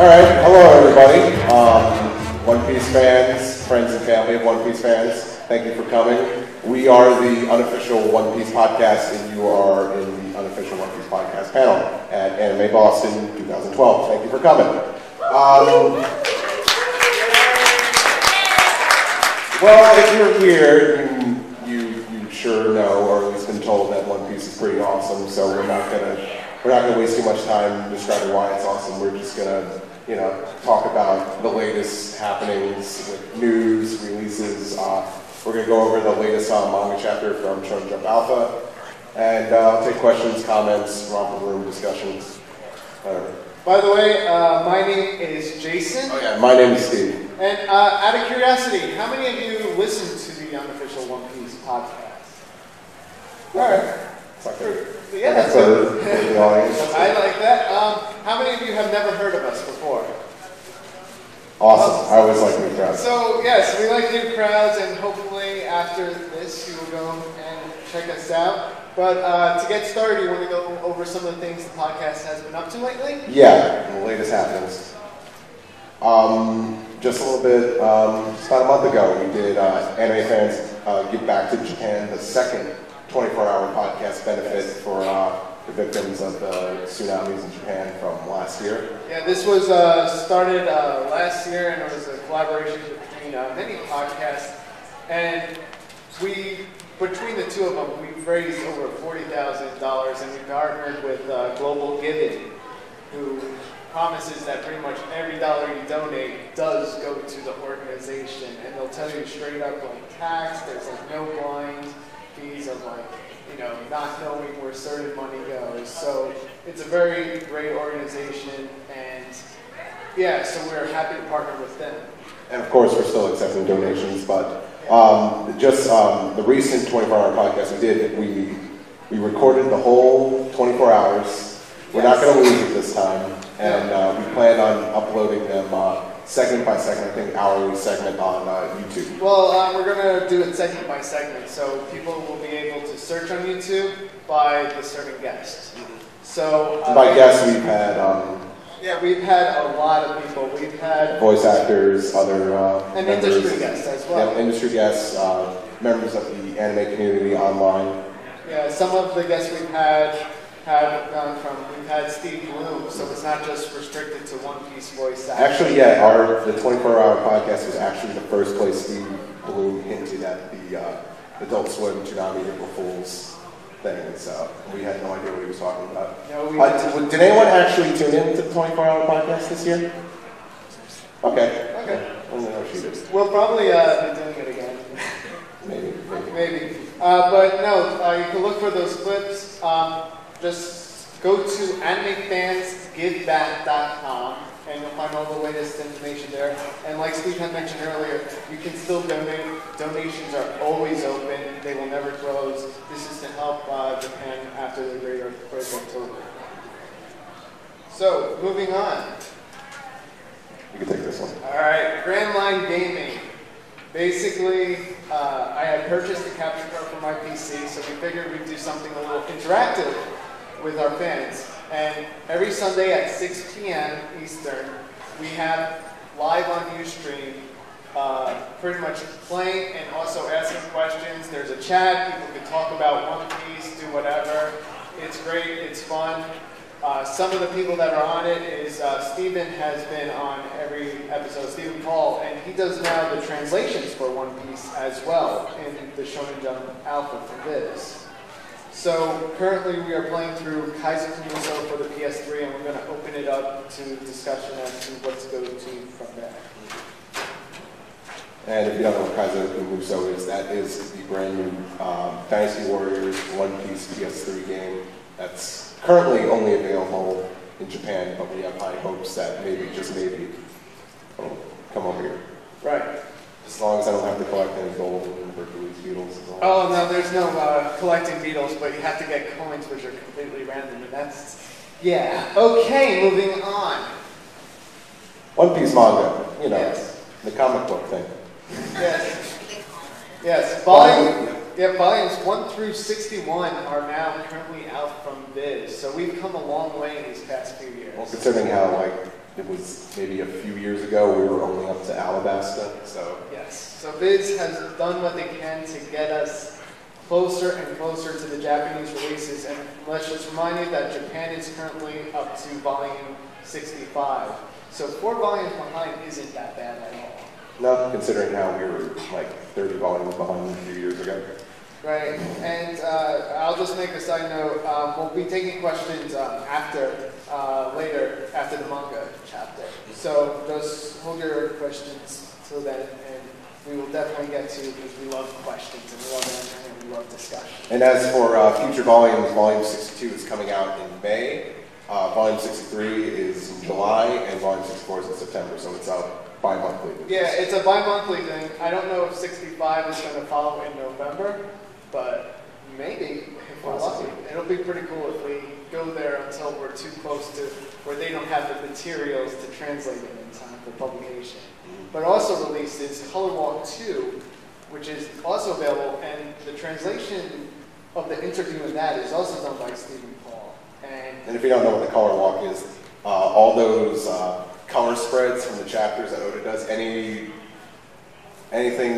All right, hello everybody. One Piece fans, friends and family of One Piece fans, thank you for coming. We are the unofficial One Piece podcast, and you are in the unofficial One Piece podcast panel at Anime Boston 2012. Thank you for coming. Well, if you're here, you sure know, or at least been told that One Piece is pretty awesome. So we're not gonna waste too much time describing why it's awesome. We're just gonna, talk about the latest happenings with news, releases. We're gonna go over the latest manga chapter from Shonen Jump Alpha, and I'll take questions, comments, romper room discussions, whatever. By the way, my name is Jason. Oh yeah, my name is Steve. And out of curiosity, how many of you listen to the unofficial One Piece podcast? All right. Yeah, that's good. I like that. How many of you have never heard of us before? Awesome. I always like new crowds. So, yes, we like new crowds, and hopefully after this you will go and check us out. But to get started, you want to go over some of the things the podcast has been up to lately? Yeah, the latest happenings. Just a little bit, just about a month ago, we did Anime Fans Give Back to Japan, the second 24-hour podcast benefit for the victims of the tsunamis in Japan from last year. Yeah, this was started last year, and it was a collaboration between many podcasts. And between the two of them, we've raised over $40,000, and we partnered with Global Giving, who promises that pretty much every dollar you donate does go to the organization, and they'll tell you straight up, like, tax, there's like no blind fees of like, not knowing where certain money goes. So it's a very great organization, and yeah, so we're happy to partner with them. And of course, we're still accepting donations, but just the recent 24-hour podcast we did, we recorded the whole 24 hours. We're not going to lose it this time, and we plan on uploading them segment by segment, I think hourly segment on YouTube. Well, we're going to do it segment by segment, so people will be able to search on YouTube by the certain guest. So by guests, we've had we've had a lot of people. We've had voice actors, other and members, industry guests as well. Yeah, industry guests, members of the anime community online. Yeah, some of the guests we've had have gone from, we've had Steve Bloom, so it's not just restricted to One Piece voice acting. Actually, yeah, the 24-hour podcast was actually the first place Steve Bloom hinted at the Adult Swim Tsunami April Fool's thing, so we had no idea what he was talking about. No, did anyone actually tune in to the 24-hour podcast this year? Okay. I don't know if she did. We'll probably be doing it again. Maybe. But no, you can look for those clips. Just go to animefansgiveback.com, and you'll find all the latest information there. And like Steve had mentioned earlier, you can still donate. Donations are always open. They will never close. This is to help Japan after the Great Earthquake in October. So, moving on. You can take this one. All right, Grand Line Gaming. Basically, I had purchased a capture card for my PC, so we figured we'd do something a little interactive with our fans. And every Sunday at 6 p.m. Eastern, we have live on Ustream, pretty much playing and also asking questions. There's a chat, people can talk about One Piece, do whatever. It's great, it's fun. Some of the people that are on it is Steven has been on every episode, Stephen Paul, and he does now the translations for One Piece as well in the Shonen Jump Alpha for Viz. So currently we are playing through Kaiser Kumuso for the PS3, and we're going to open it up to discussion as to what's going to from there. And if you don't know what Kaiser Kumuso is, that is the brand new Dynasty Warriors One Piece PS3 game that's currently only available in Japan, but we have high hopes that maybe, just maybe, it'll come over here. Right. As long as I don't have to collect any gold and Hercules beetles and all. Oh, no, there's no collecting beetles, but you have to get coins, which are completely random, and that's, yeah. Okay, moving on. One Piece manga, Yes. the comic book thing. Yes, volumes 1 through 61 are now currently out from Viz, so we've come a long way in these past few years. Well, considering how, it was maybe a few years ago, we were only up to Alabasta, so. Yes, so Viz has done what they can to get us closer and closer to the Japanese releases, and let's just remind you that Japan is currently up to volume 65. So 4 volumes behind isn't that bad at all. No, considering how we were like 30 volumes behind a few years ago. Right, and I'll just make a side note, we'll be taking questions later, after the manga chapter. So just hold your questions till then, and we will definitely get to, because we love questions, and we love answering, and we love discussion. And as for future volumes, volume 62 is coming out in May, volume 63 is in July, and volume 64 is in September, so it's out bi-monthly. Yeah, it's a bi-monthly thing. I don't know if 65 is going to follow in November, but maybe, if we're lucky. It'll be pretty cool if we go there until we're too close to where they don't have the materials to translate it in time for publication. But also released is Color Walk 2, which is also available, and the translation of the interview in that is also done by Stephen Paul. And if you don't know what the color walk is, all those color spreads from the chapters that Oda does, anything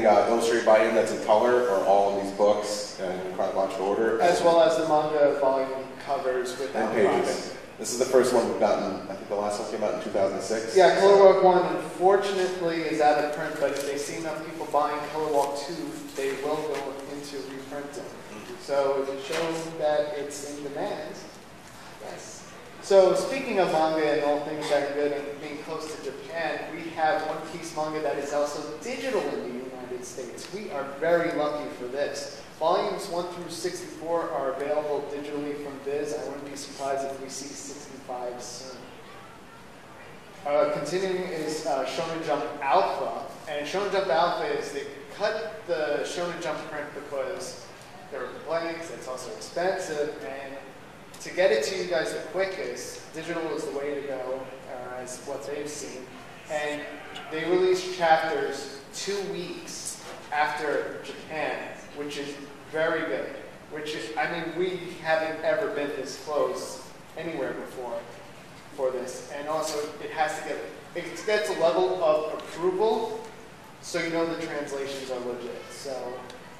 illustrated by him that's in color are all in these books in chronological order. As well as the manga volume covers with and pages. This is the first one we've gotten, I think the last one came out in 2006. Yeah, Color Walk 1 unfortunately is out of print, but if they see enough people buying Color Walk 2, they will go into reprinting. So it shows that it's in demand. Yes. So speaking of manga and all things that are good and being close to Japan, we have One Piece manga that is also digital in the United States. We are very lucky for this. Volumes 1 through 64 are available digitally from Viz. I wouldn't be surprised if we see 65 soon. Continuing is Shonen Jump Alpha. And Shonen Jump Alpha is they cut the Shonen Jump print because there were complaints, it's also expensive, and to get it to you guys the quickest, digital is the way to go, as what they've seen. And they released chapters 2 weeks after Japan, which is very good. Which is, I mean, we haven't ever been this close anywhere before for this. And also, it gets a level of approval, so you know the translations are legit. So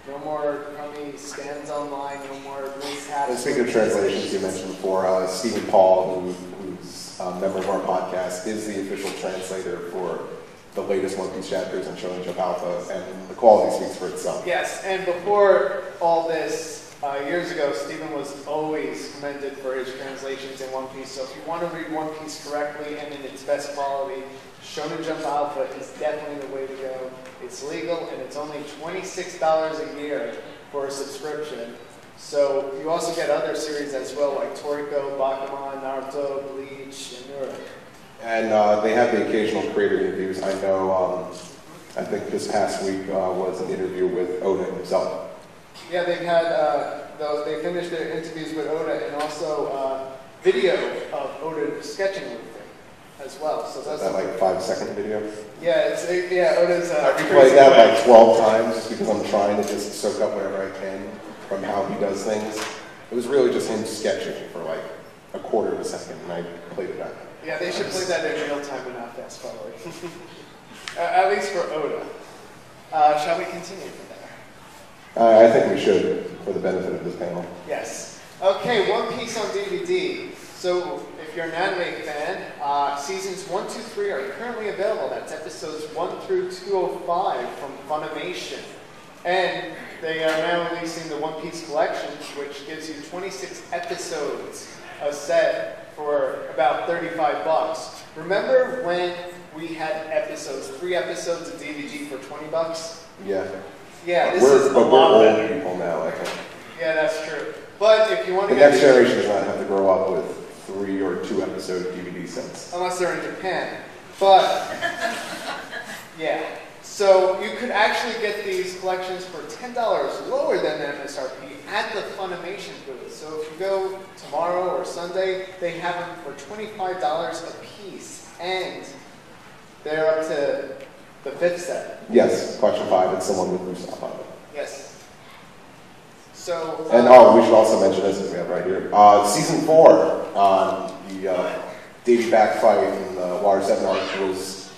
no more crummy scans online, no more mishaps. And speaking of translations, you mentioned before, Stephen Paul, who's a member of our podcast, is the official translator for the latest One Piece chapters and Shonen Jump Alpha, and the quality speaks for itself. Yes, and before all this, years ago, Stephen was always commended for his translations in One Piece. So if you want to read One Piece correctly and in its best quality, Shonen Jump Alpha is definitely the way to go. It's legal, and it's only $26 a year for a subscription. So you also get other series as well, like Toriko, Bakuman, Naruto, Bleach, and Nura. And they have the occasional creator interviews. I know, I think this past week was an interview with Oda himself. Yeah, they've had, they finished their interviews with Oda, and also video of Oda sketching with them as well. So that's that like a 5-second video? Yeah, Oda's... I've replayed that like 12 times just because I'm trying to just soak up whatever I can from how he does things. It was really just him sketching for like a quarter of a second, and I played it back. Yeah, they should play that in real time and not fast forward. At least for Oda. Shall we continue from there? I think we should, for the benefit of this panel. Yes. Okay, One Piece on DVD. So, if you're an anime fan, seasons 1, 2, 3 are currently available. That's episodes 1 through 205 from Funimation. And they are now releasing the One Piece collection, which gives you 26 episodes a set for about $35. Remember when we had episodes, 3 episodes of DVD for $20? Yeah. Yeah, this is a lot better. We're old people now, I think. Yeah, that's true. But if you want to the get next generation does not have to grow up with 3 or 2 episode DVD sets. Unless they're in Japan. But, yeah. So you could actually get these collections for $10 lower than the MSRP at the Funimation booth. So if you go tomorrow or Sunday, they have them for $25 a piece. And they're up to the 5th set. Yes, Collection 5, it's the one with Usopp on it. Yes. So... and we should also mention this, as we have right here. Season 4 on the dating back fight in the Water 7 arc was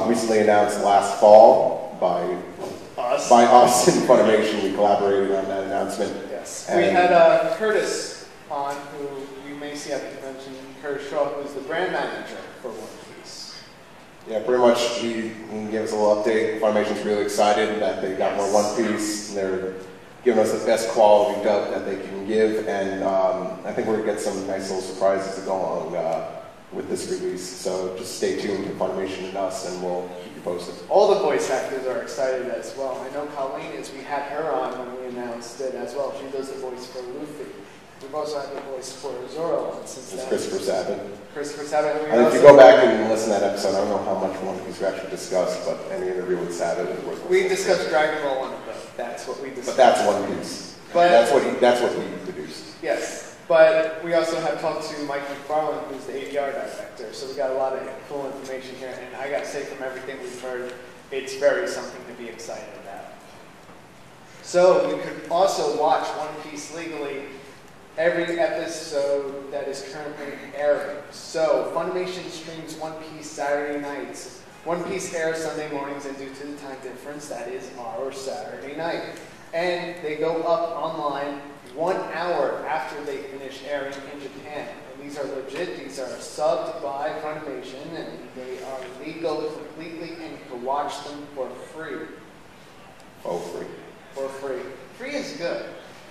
recently announced last fall by us in Funimation. We collaborated on that announcement. Yes. We had Curtis on, who you may see at the convention. Curtis Shaw, who is the brand manager for One Piece. Yeah, pretty much he gave us a little update. Funimation's really excited that they got more One Piece, and they're giving us the best quality dub that they can give, and I think we're going to get some nice little surprises to go along with this release. So just stay tuned to Funimation and us, and we'll keep you posted. All the voice actors are excited as well. I know Colleen is. We had her on when we announced it as well. She does the voice for Luffy. We've also had the voice for Zoro on since then. Christopher Sabat. Christopher Sabat. And if you go back and listen to that episode, I don't know how much One Piece we actually discussed, but any interview with Sabat is worth. We discussed Dragon Ball on it, though. That's what we discussed. But that's One Piece. But that's what he produced. Yes, but we also have talked to Mike McFarland, who's the ADR director. So we got a lot of cool information here, and I got to say, from everything we've heard, it's very something to be excited about. So you could also watch One Piece legally every episode that is currently airing. So Funimation streams One Piece Saturday nights. One Piece airs Sunday mornings, and due to the time difference, that is our Saturday night. And they go up online 1 hour after they finish airing in Japan. And these are legit, these are subbed by Funimation, and they are legal completely, and you can watch them for free. Oh, free. For free. Free is good.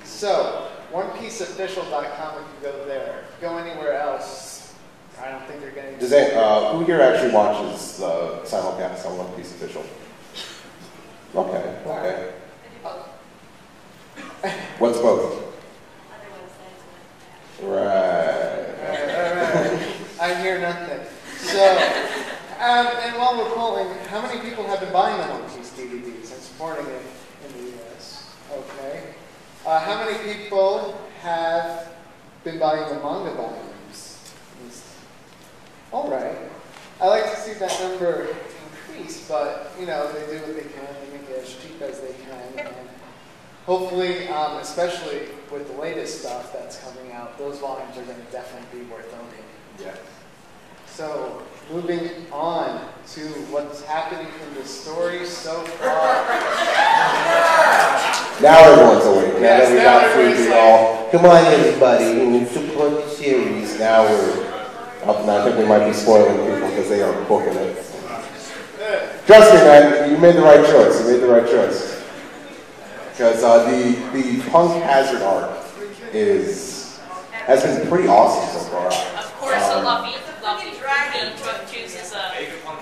So, OnePieceOfficial.com, if you go there. Go anywhere else, I don't think they're getting... Who here actually watches the simulcast on One Piece Official? Okay, okay. What's both? Right. I hear nothing. So, and while we're polling, how many people have been buying the One Piece DVDs and supporting it in the US? Okay. How many people have been buying the manga volumes? All right. I like to see that number increase, but, you know, they do what they can. They make it as cheap as they can. And hopefully, especially with the latest stuff that's coming out, those volumes are going to definitely be worth owning. Yeah. So, moving on to what's happening in the story so far. Now everyone's awake. Now Yes, that we now got through everybody's the all, come on everybody, and support the series. Now we're up, and I think we might be spoiling people because they are booking it. Trust me, man, you made the right choice. You made the right choice. Because the Punk Hazard arc has been pretty awesome so far. Of course, so Luffy Dragon chooses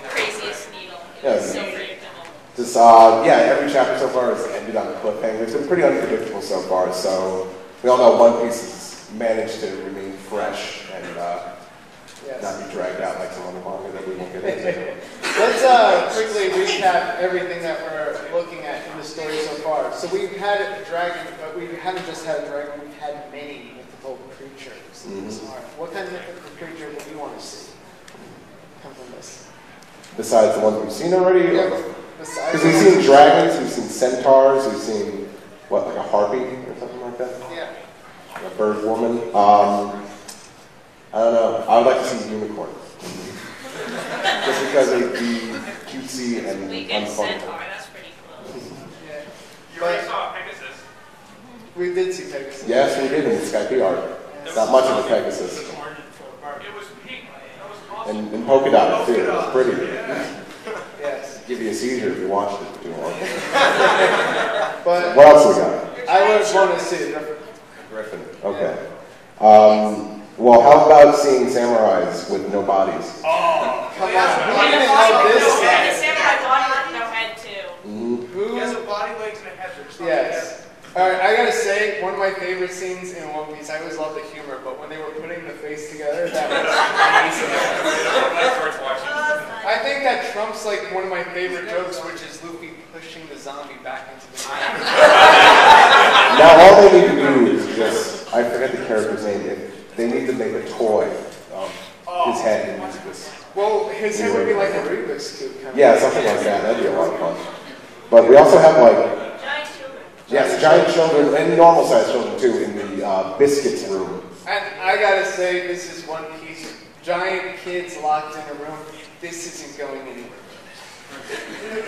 craziest needle. Yes. So predictable. Just, every chapter so far has ended on a cliffhanger. It's been pretty unpredictable so far, so we all know One Piece has managed to remain fresh and not be dragged out like some other manga that we won't get into. Let's quickly recap everything that we're looking at in the story so far. So we've had a dragon, but we haven't just had a dragon, we've had many mythical creatures in this arc. What kind of mythical creature would you want to see come from this? Besides the ones we've seen already? Yeah. Because we've seen dragons, we've seen centaurs, we've seen, what, like a harpy or something like that? Yeah. A bird woman. I don't know. I would like to see a unicorn. Just because it would be cutesy and We get unfun. Centaur, that's pretty cool. Yeah. You already saw Pegasus. We did see Pegasus. Yes, we did in the Skype art. Not much of a Pegasus. It was pink. That was awesome. And polka dotted too. It was pretty. Yes. Give you a seizure if you watched it too long. But What else we got? I would want to see it. Griffin. Okay. Well, how about seeing samurais with no bodies? Oh, Come on. yeah. Who even know this And a guy? samurai body with no head, too. He has a body, legs, and a head. There's nothing Yes. Alright, I gotta say, one of my favorite scenes in One Piece, I always love the humor, but when they were putting the face together, that was amazing. I think that trumps like one of my favorite jokes, which is Luffy pushing the zombie back into the mine. Now all they need to do is just, I forget the character's name, they need to make a toy of his head and use this. Well, his head would be like a Rubik's Cube kind of Yeah, something like that, that'd be a lot of fun. But we also have like, Giant children. yes, giant children and normal sized children too in the biscuits room. And I gotta say, this is One Piece giant kids locked in a room. This isn't going anywhere.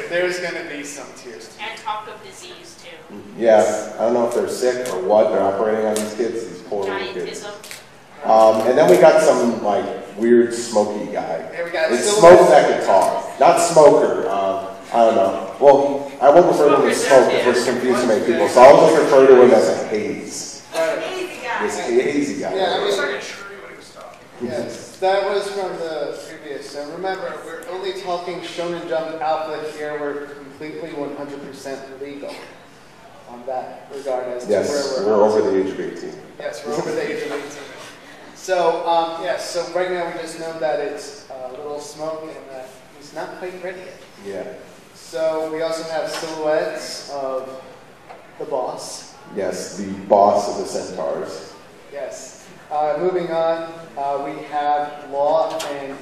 There's going to be some tears. And talk of disease, too. Yeah, I don't know if they're sick or what. They're operating on these kids, these poor little kids. Giantism. And then we got some, like, weird smoky guy. There we got It's smoke that could talk. Not smoker. I don't know. Well, I won't refer to him as smoke because it's confusing many people. So I'll just refer to him as a haze. Hazy guy. This hazy guy. Yeah, I It was mean, like a tree when he was talking. yes, that was from the previous. So remember, we're only talking Shonen Jump Alpha here. We're completely 100% legal on that regard as to Yes, where we're over the age of 18. Yes, we're over the age of 18. So, yes, so right now we just know that it's a little smoke and that he's not quite ready yet. Yeah. So we also have silhouettes of the boss. Yes, the boss of the centaurs. Yes. Moving on, we have Law and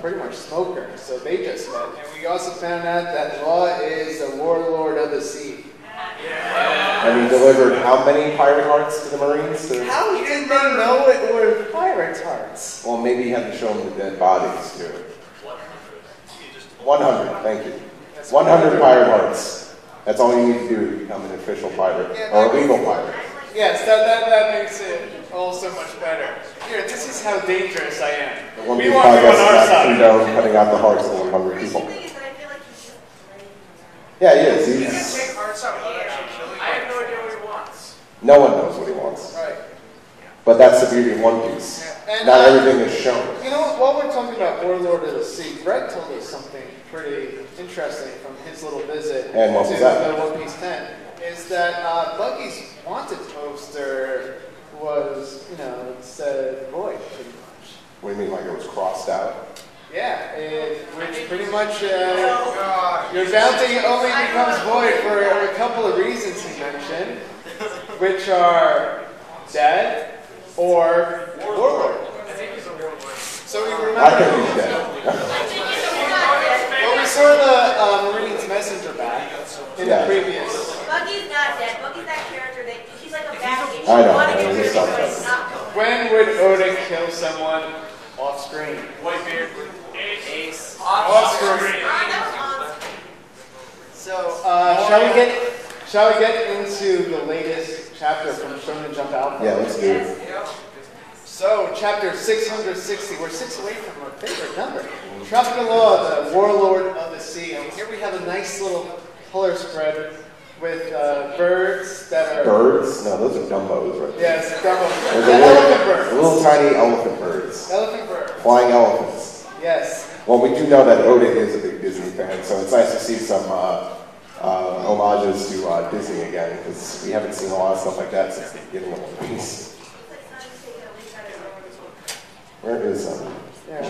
pretty much Smoker. So they just met. And we also found out that Law is the warlord of the sea. And he delivered how many pirate hearts to the Marines? How did they know it were pirates' hearts? Well, maybe he had to show them the dead bodies too. 100, thank you. 100 pirate hearts. That's all you need to do to become an official pirate, or a legal pirate. Yes, that makes it all so much better. Here, this is how dangerous I am. One We big want you on podcast our about side. condone cutting out the hearts of 100 people. Yeah, he is. You can He's, take hearts out without actually killing him. I have no idea what he wants. no one knows what he wants. Right. But that's the beauty of One Piece. And, Not everything is shown. You know what? While we're talking about Warlord of the Sea, Brett told us something pretty interesting from his little visit And what to was that? the One Piece tent. Is that Buggy's wanted poster was, you know, it said void pretty much. What do you mean, like it was crossed out? Yeah, which pretty much your bounty only becomes void for a couple of reasons he mentioned, which are dead or warlord. I think he's a warlord. So we I remember. think he's dead. Well, we saw the Marine's messenger back in the previous. Buggy's not dead. Buggy's that character that he's like a baggage. I know, Wanted it to was really something. but he's not going. When would Oda kill someone off screen? Whitebeard. Ace. Off screen. That was on screen. So, shall we get into the latest chapter from Shonen Jump Alpha? Yeah, let's do it. So, chapter 660. We're 6 away from our favorite number. Tropical Law, the warlord of the sea. And here we have a nice little color spread with birds that are... Birds? No, those are Dumbos right there. Yes, Dumbo. Those Yeah, are elephant birds. little tiny elephant birds. Elephant birds. Flying elephants. Yes. Well, we do know that Oda is a big Disney fan, so it's nice to see some homages to Disney again, because we haven't seen a lot of stuff like that since the beginning of One Piece. Where is some? Yeah.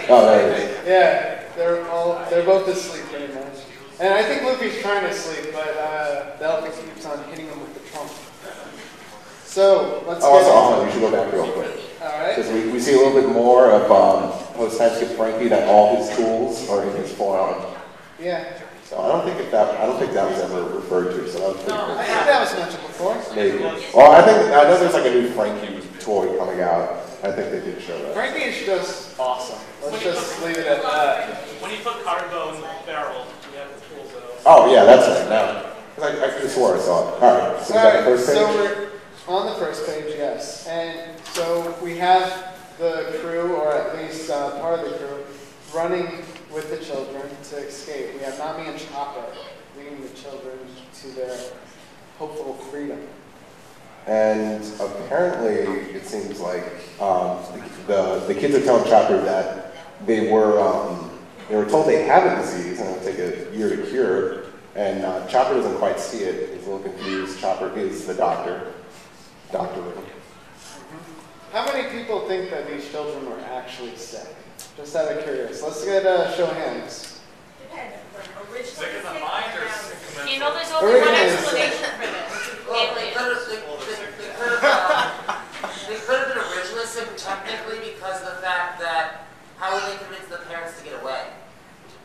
Oh, there it is. Yeah, they're both asleep pretty much. And I think Luffy's trying to sleep, but the elephant keeps on hitting him with the trunk. So, let's Oh, get also, hold on, we should go back real quick. Alright. Because we see a little bit more of post-time skip Frankie, that all his tools are in his forearm. Yeah. So I don't think that was ever referred to, so that was pretty I cool. think that was mentioned before. Maybe. Well, I know there's like a new Frankie toy coming out. I think they did show that. Frankie is just awesome. Let's just leave it at that. When you put cargo in the barrel, you have the tools out. Oh yeah, that's it. Now, I could have swore I saw it. All right, so we got the Alright, first page. so we're on the first page, yes. And so we have the crew, or at least part of the crew, running with the children to escape. We have Nami and Chopper leading the children to their hopeful freedom. And apparently, it seems like the kids are telling Chopper that they were told they have a disease and it would take a year to cure. And Chopper doesn't quite see it. He's a little confused. Chopper is the doctor. Doctor. How many people think that these children were actually sick? Just out of curiosity. Let's get a show of hands. Depends. Originally Sick in the mind or sick in the... You know, there's only one Originally, explanation for this. Well, they Aliens. could have been originally sick technically because of the fact that how would they convince the parents to get away?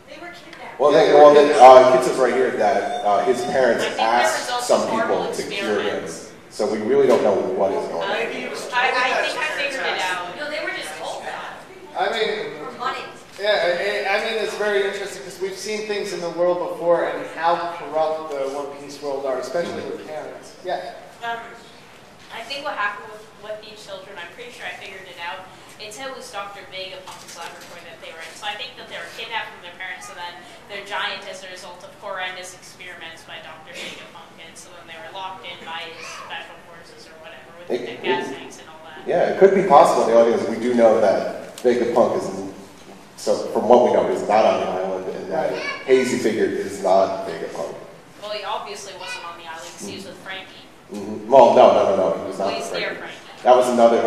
They were kidnapped. Well, Yeah, Kid says right here that his parents I think there was asked also some people horrible to cure him. experiments. So we really don't know what is going on. Maybe he was told I that think I his figured parents it Yeah, I mean, it's very interesting because we've seen things in the world before and how corrupt the One Piece world are, especially with parents. Yeah. I think what happened with these children, I'm pretty sure I figured it out. It said it was Dr. Vegapunk's laboratory that they were in. So I think that they were kidnapped from their parents and then they're giant as a result of horrendous experiments by Dr. Vegapunk. And so then they were locked in by his special forces or whatever with the gas tanks and all that. Yeah, it could be possible. The only thing is we do know that Vegapunk is, so from what we know, is not on the island, and that hazy figure is not Vegapunk. Well, he obviously wasn't on the island because he was with Frankie. Mm-hmm. Well, no, he was not Well, he's with there, Frankie. Frankie. That was another,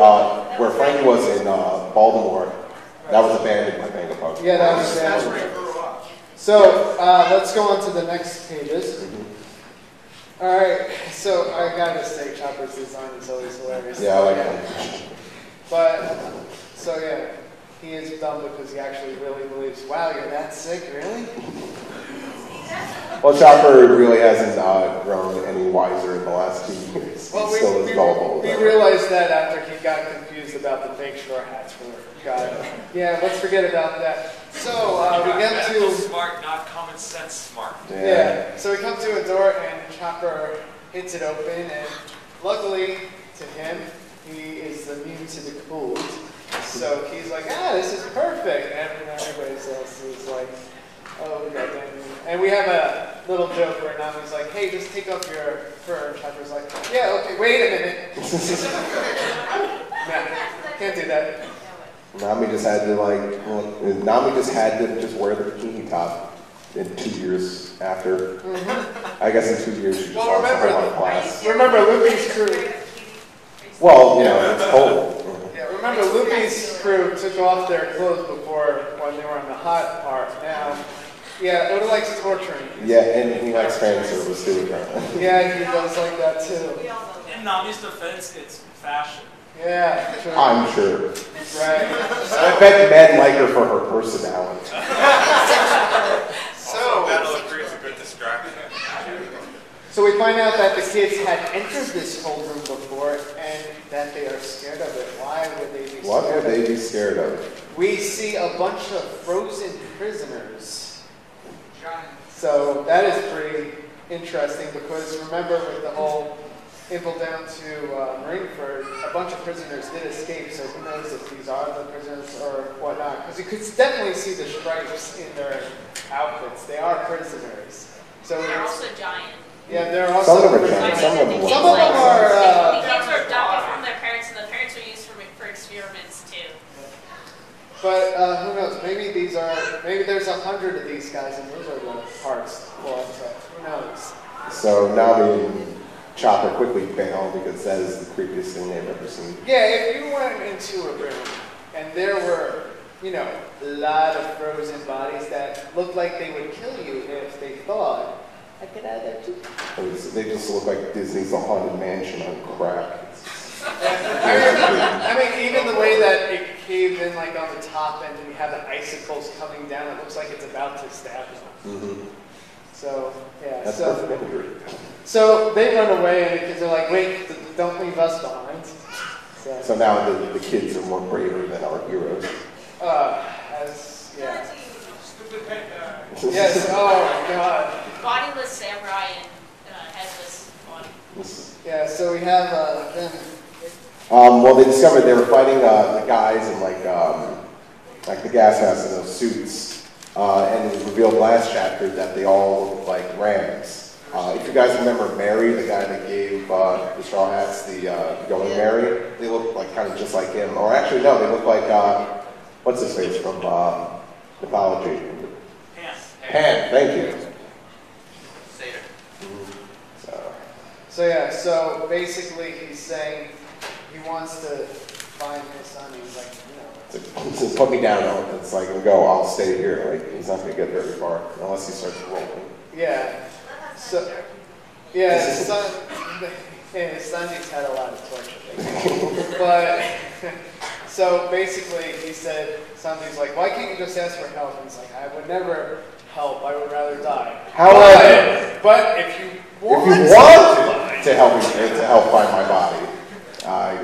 where Frankie was in Baltimore, that was abandoned by Vegapunk. Yeah, that was That's abandoned. where he grew up. So, let's go on to the next pages. Alright, so I gotta say, Chopper's design is always hilarious. Yeah, I like that. But, so yeah, he is dumb because he actually really believes, wow, you're that sick, really? Well, Chopper really hasn't grown any wiser in the last 2 years. Well, He's still as gullible. we realized that after he got confused about the fake straw hats for God. Yeah, let's forget about that. So, we get to... smart, not common sense smart. Yeah, so we come to a door and Chopper hits it open and luckily to him, he is immune to the cold. So he's like, this is perfect. And everybody else is like, oh, goddamn. And we have a little joke where Nami's like, hey, just take off your fur. And Chopper's like, yeah, okay, wait a minute. Nah, can't do that. Nami just had to just wear the bikini top in 2 years after. I guess in 2 years she just lost a whole lot of class. Remember Luffy's crew. Well, it's cold. Yeah, remember Luffy's crew took off their clothes before when they were in the hot part. Now, yeah, Oda likes torturing. Yeah, and he likes fan service too, apparently. Yeah, he does like that too. In Nami's defense, it's fashion. Yeah, true. I'm sure. Right. I bet men like her for her personality. That'll agree it's a good distraction. So we find out that the kids had entered this whole room before and that they are scared of it. Why would they be scared What would of they it? be scared of? We see a bunch of frozen prisoners. So that is pretty interesting because remember with the whole Impel down to Marineford, a bunch of prisoners did escape, so who knows if these are the prisoners or whatnot. Because you could definitely see the stripes in their outfits. They are prisoners. So They're it's, also giant. yeah, they're also Some of them are prisoners. giant, some of them look Some of them like are, The kids were adopted from their parents, and the parents were used for experiments too. but who knows? Maybe there's 100 of these guys, and those are the parts. Well, who knows? So Nami and Chopper quickly bail because that is the creepiest thing they've ever seen. Yeah, if you went into a room and there were, a lot of frozen bodies that looked like they would kill you if they thawed, I'd get out of there too. They just look like Disney's The Haunted Mansion on crack. I mean, even the way that it caved in like on the top and we have the icicles coming down, it looks like it's about to stab them. Mm-hmm. So, yeah. That's perfect imagery. So they run away and the kids are like, wait, don't leave us behind. So now the kids are more braver than our heroes. Yeah. Stupid pet guy. Yes, oh god. Bodiless samurai and headless body. Yeah, so we have them. Well, they discovered they were fighting the guys in like the gas mask in those suits, and it was revealed last chapter that they all look like Rams. If you guys remember Mary, the guy that gave the Straw Hats the going Mary, they look like kind of just like him. Or actually, no, they look like what's his face from mythology? Pan. Thank you. So yeah, so basically he's saying he wants to find his son. He's like, He says, put me down. It's like, go, I'll stay here. Like, he's not going to get very far unless he starts rolling. Yeah. So, yeah, Sanji's had a lot of torture. But, so basically he said, Sanji's like, why can't you just ask for help? And he's like, I would never help. I would rather die. However, but if you want to help find my body, I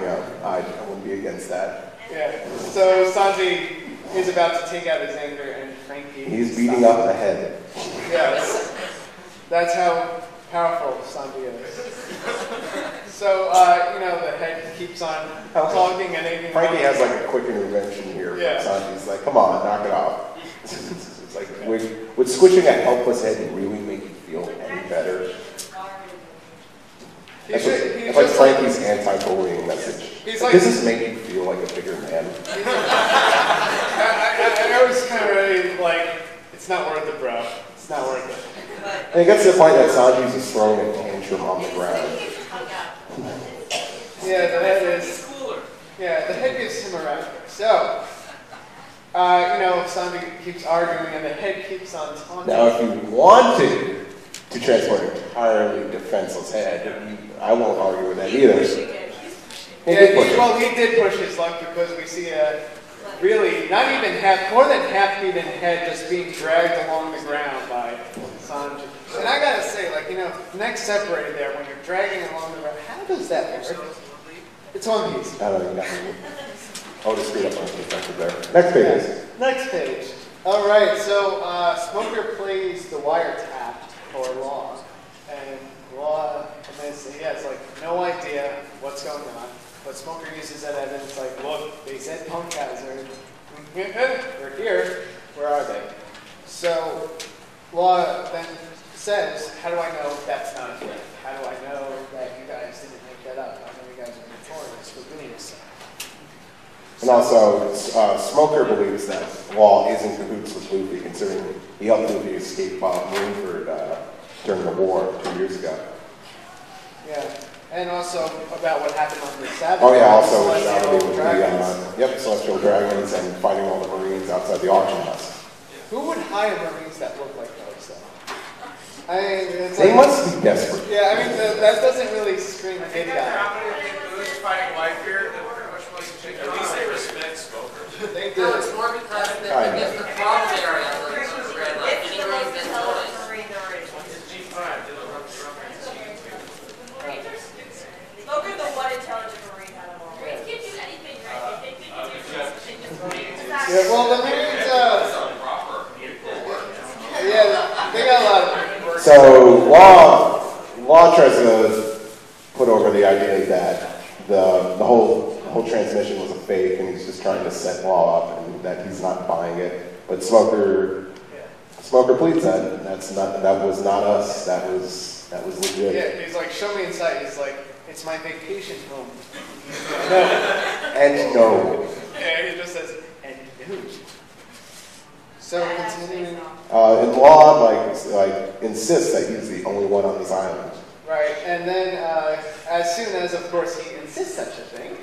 wouldn't be against that. Yeah. So Sanji is about to take out his anger, and Frankie... He's beating up the head. Yes. That's how powerful Sandy is. So, the head keeps on talking and eating. Frankie has like a quick intervention here. Yeah. Sandy's like, come on, knock it off. It's like, would squishing a helpless head really make you feel any better? That's like Frankie's anti-bullying message. He's like, does this make you feel like a bigger man? I was kind of ready, like, it's not worth it, bro. It's not worth it. And it gets to the point that Sanji's is throwing a tantrum on the ground. Yeah, the head is... Yeah, the head gives him a rap. So, Sanji keeps arguing and the head keeps on taunting. Now, if you wanted to transform an entirely defenseless head, I won't argue with that either. He did push his luck because we see a really, more than half-beaten head just being dragged along the ground by Sanji. And I gotta say, necks separated there, when you're dragging along the ground, how does that work? It's One Piece. I don't know. I'll just speed up on the perspective there. Next page. Next page. All right, so Smoker plays the wiretap for Law. And Law admits that he has, no idea what's going on. But Smoker uses that evidence, look, they said punk guys are they're here. Where are they? So Law then says, how do I know that's not a fake? How do I know that you guys didn't make that up? I know you guys are notorious for doing so. And also, Smoker believes that Law is in cahoots with Luffy, considering he helped Luffy escape Marineford during the war 2 years ago. Yeah, and also about what happened on the Saturday. Oh yeah, also with Celestial Saturday with the Celestial Dragons and fighting all the Marines outside the auction house. Who would hire Marines that look like those, though? I mean, it's They must be desperate. Yeah, I mean, that doesn't really scream good guy. Who's fighting life here? At least they respect Smoker. They do. No, it's more because the problem area, any Marines get toys. Smoker, the one intelligent Marine out of all. Marines can't do anything right. They think they can do something just Marines. Yeah, well, the Marines, they got a lot of... So Law tries to put over the idea that the whole transmission was a fake, and he's just trying to set Law up, and that he's not buying it. But Smoker pleads that that was not us. That was legit. Yeah, he's like, show me inside. He's like, it's my vacation home. And no. Yeah, he just says, and no. So continuing. And Law insists that he's the only one on this island. Right, and then as soon as, of course, he insists such a thing,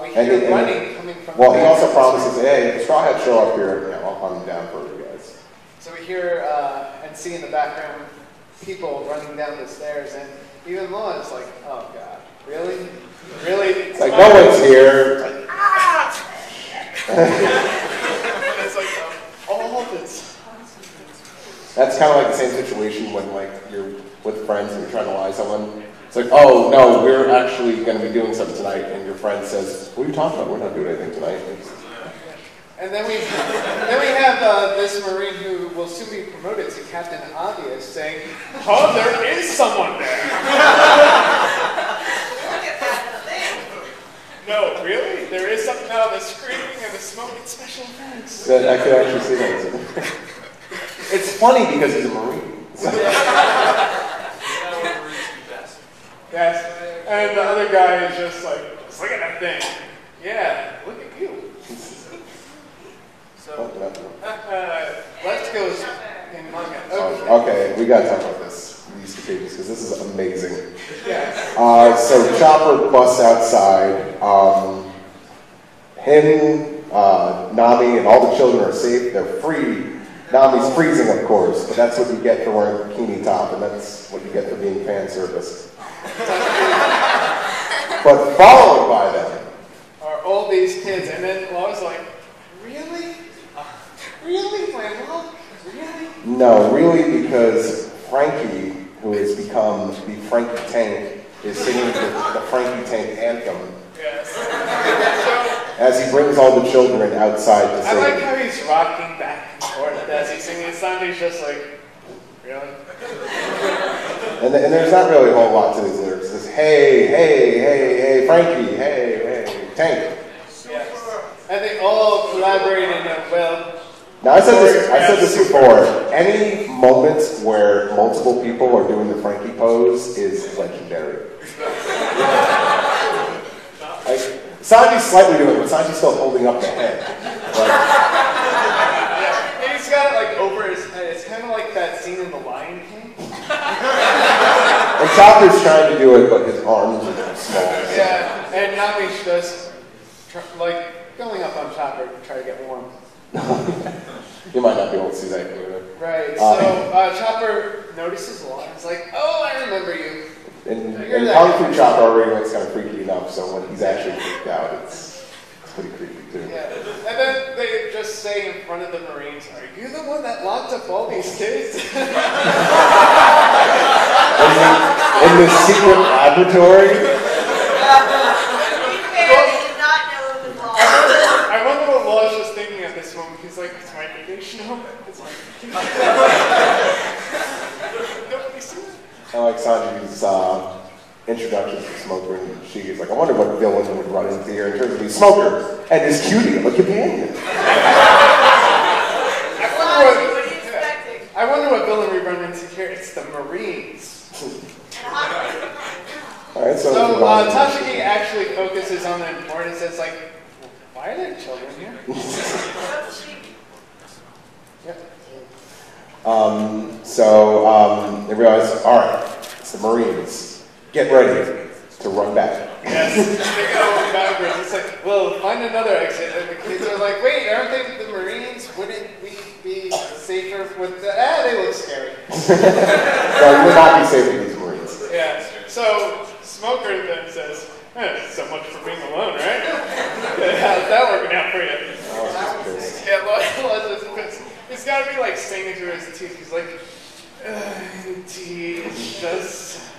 we hear running coming from. Well, he also promises, hey, if the Straw Hats show up here, I'll hunt them down for you guys. So we hear and see in the background people running down the stairs, and even Law is like, oh God, really? Really? It's like, no one's here. It's like, ah! It's like, all this. That's kind of like the same situation when you're with friends and you're trying to lie to someone. It's like, oh no, we're actually going to be doing something tonight, and your friend says, what are you talking about? We're not doing anything tonight. And then we have this Marine who will soon be promoted to Captain Obvious saying, oh, there is someone there. No, really? There is something now, the screaming and the smoking special effects. I could actually see that. It's funny because he's a Marine. Yes, and the other guy is just like, look at that thing. Yeah, look at you. So, let's go in manga. Okay, we gotta talk about these two pages, because this is amazing. Yes. So Chopper busts outside. Him, Nami, and all the children are safe. They're free. Nami's freezing, of course, but that's what you get for wearing a bikini top, and that's what you get for being fan service. But followed by them are all these kids, and then Law's like, really? Really, my love? Really? No, really, because Frankie, who has become the Frankie Tank, is singing the Frankie Tank anthem. Yes. as he brings all the children outside to I like sing. how he's rocking back and forth as he's singing. Sanji's just like, really? And there's not really a whole lot to these lyrics. It says, hey, hey, hey, hey, Frankie, hey, hey, Tank. Yes. And they all collaborate in a well. Now, I said this before. Any moments where multiple people are doing the Frankie pose is legendary. Sanji's slightly doing it, but Sanji's still holding up the head. Yeah, he's got it like over his head. It's kind of like that scene in The Lion King. And Chopper's trying to do it, but his arms are small. Yeah, and Nami's just like going up on Chopper to try to get warm. You might not be able to see that clearly. Right, so Chopper notices a lot. He's like, oh, I remember you. And Kung Fu Chopper already looks kind of freaky enough, so when he's actually freaked out, it's pretty creepy too. Yeah, and then they just say in front of the Marines, are you the one that locked up all these kids? In this secret laboratory? I wonder what Law's just thinking at this moment. He's like, it's my vacation home. It's my vacation home. Nobody seen it. I like Sanji's introduction to Smoker, and she's like, I wonder what villain would run into here in terms of the Smoker and his cutie of a companion. I wonder what villain we run into here. It's the Marines. Alright, so Tashigi actually focuses on the importance. It's like, why are there children here? Yep. They realize, alright, it's the Marines. Get ready to run back. Yes, they go backwards. It's like, well, find another exit. And the kids are like, wait, aren't they the Marines? Wouldn't we be safer with the... they look scary. Well, you would not be safe with these Marines. Yeah, so Smoker then says, so much for being alone, right? How's that working out for you? Yeah, Law just pissed. He's got to be like singing through his teeth. He's like, indeed, it does.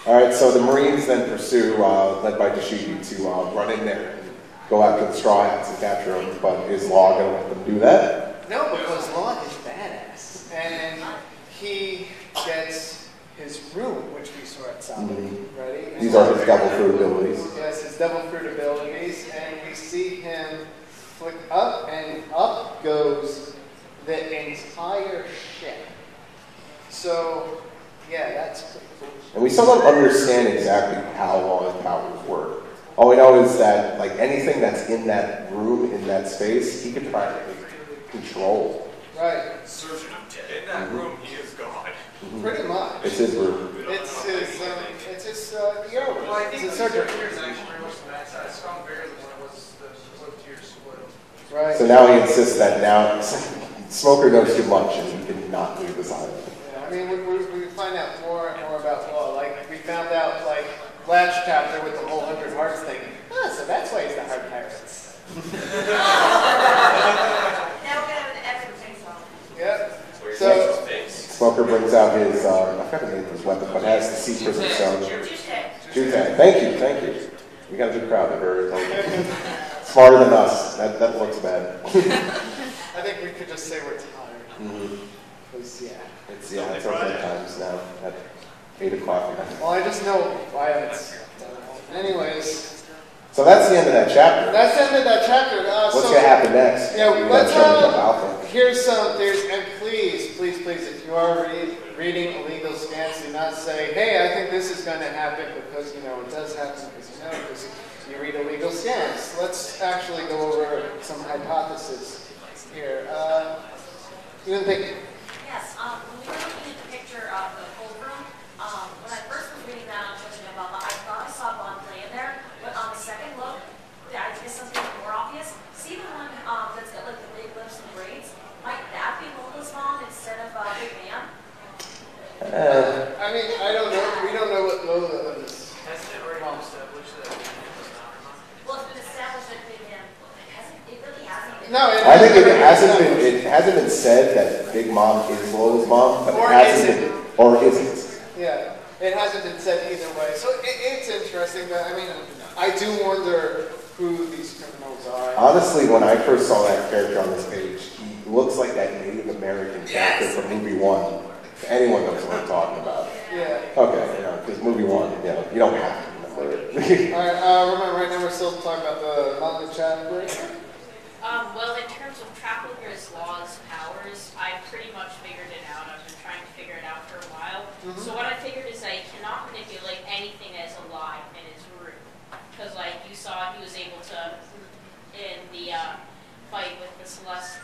Alright, so the Marines then pursue, led by Tashigi, to run in there and go after the Straw Hats and capture them. But is Law going to let them do that? No, because Law is badass. And he gets his room, which we saw at Saturday, right? These are his devil fruit abilities. Yes, his devil fruit abilities. And we see him flick up, and up goes the entire ship. So, yeah, that's pretty cool. And we still don't understand exactly how Law's powers work. All we know is that, like, anything that's in that room, in that space, he can practically control. Right. In that room, he is God. Pretty much. It's his room. It's his ER room. Well, I think It's the his surgery. surgery is actually very much the backside. It's strong bigger than what it was the tier split. Right. So now he insists that now Smoker knows too much and he cannot leave this island. Yeah, I mean, we find out more and more about Law. Like, we found out, like, last chapter with the whole 100 Hearts thing. So that's why he's the Heart Pirates. Now we're gonna have an epic face-off. Yep. So, Smoker brings out his, I forgot the name of his weapon, but has the sea prison stone. Tuesday. Jutang. Thank you. We got a good crowd that are smarter than us. That looks bad. I think we could just say we're tired. Because, yeah. It's our bedtimes now at 8 o'clock. Well, I just know why it's... Anyways. So that's the end of that chapter. That's the end of that chapter. What's going to happen next? Yeah, We let's gotta show Alpha. here's some, and please, if you are reading illegal scans, do not say, hey, I think this is going to happen, because, it does happen, because you read illegal scans. Let's actually go over some hypotheses here. You can think. Yes, when we were looking at the picture of the cold room, when I first was reading that on Twitter about that, I thought I saw Bon Clay in there, but on the second look, I guess something more obvious. See the one that's got like the big lips and braids? Might that be Lola's mom instead of Big Man? I mean, I don't know. We don't know what Lola is. Hasn't it already been established that Big Man was not her mom? Well, it's been established that Big Man it really hasn't been. No, I think it hasn't been said that Big Mom is Lola's mom, but Or it hasn't isn't. been, or isn't. Yeah, it hasn't been said either way. So it's interesting, but I mean, I do wonder who these criminals are. Honestly, when I first saw that character on this page, he looks like that Native American character from movie 1. If anyone knows what I'm talking about. Yeah. Okay, because movie 1, you don't have to remember it. Alright, remember right now we're still talking about the Manga chapter. Well, in terms of Trafalgar's laws powers, I pretty much figured it out. I've been trying to figure it out for a while. So what I figured is that he cannot manipulate anything that is alive in his room. Because, like, you saw he was able to, in the fight with the Celestial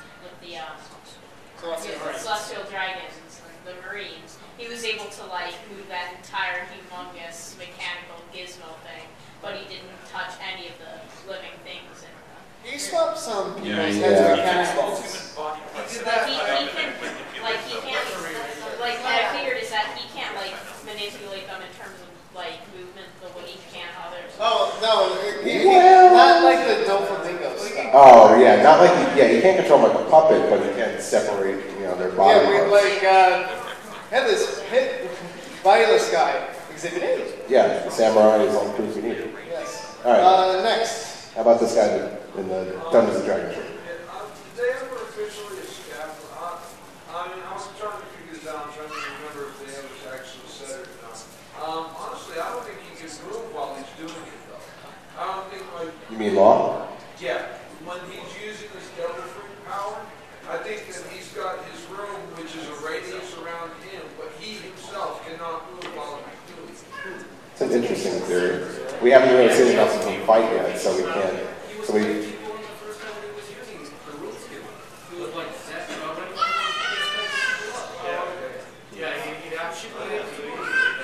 Dragons, the Marines, he was able to, like, move that entire humongous mechanical gizmo thing, but he didn't touch any of the living things in He swapped some people's heads Yeah. with cannonballs. I figured is that he can't like manipulate them in terms of like movement the way he can others. Oh, no, Well- not like the Doflamingo stuff. Oh, yeah, not like he can't control him like a puppet, but he can separate, their body Yeah, we parts. had this bodiless guy, Exhibit A. Yeah, the samurai is all the proof we need. Yes. Alright, Next. how about this guy in the Dungeons and Dragons shirt? Did they ever officially escape? I mean, I was trying to figure this out. I'm trying to remember if they ever actually said it or not. Honestly, I don't think he can move while he's doing it, though. I don't think, like... You mean Law? Yeah, when he's using his devil fruit power, I think that he's got his room, which is a radius around him, but he himself cannot move while he's doing it. It's an interesting theory. We haven't really seen enough of him fight yet, so we can't. So we.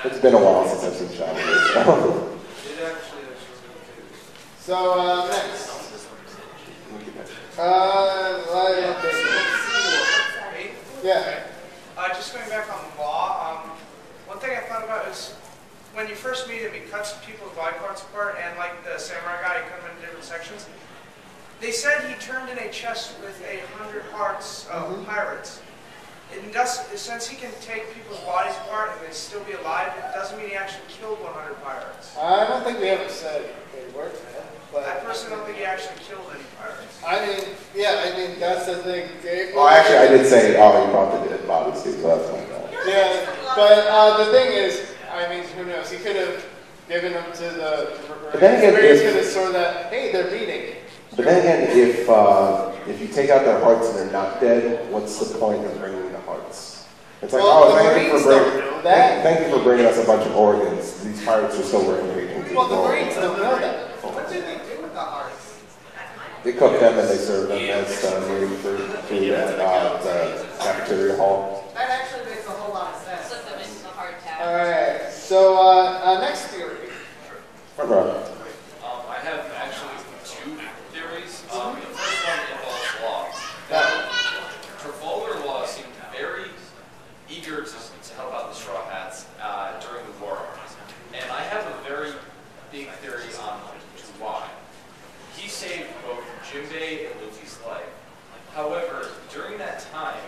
It's been a while since I've seen Shadow. So, next. Yeah. Just going back on the law, one thing I thought about is when you first meet him, he cuts people's body parts apart, and like the samurai guy, he cut them into different sections. They said he turned in a chest with 100 hearts of pirates. And since he can take people's bodies apart and they still be alive, it doesn't mean he actually killed 100 pirates. I don't think we ever said they were, but I personally don't think he actually killed any pirates. I mean, that's the thing. Oh, actually, I did say, you brought the dead bodies too, so that's my bad. Yeah, but the thing is, I mean, who knows? He could have given them to the But then again, Marines could have sort of that, hey, they're beating. But then again, if you take out their hearts and they're not dead, what's the point of bringing the hearts? It's like, thank you for bringing us a bunch of organs. These pirates are still working. Well, the Marines don't know that. What did they do with the hearts? They cook them and they serve them as food at the cafeteria hall. That actually makes a whole lot of sense. Slip them into the hard tab. Alright, so next theory. Front row. I have actually two theories. The first one involves law. Trafalgar Law seemed very eager to help out the Straw Hats during the war. And I have a very big theory on why. He saved both Jinbei and Luffy's life. However, during that time,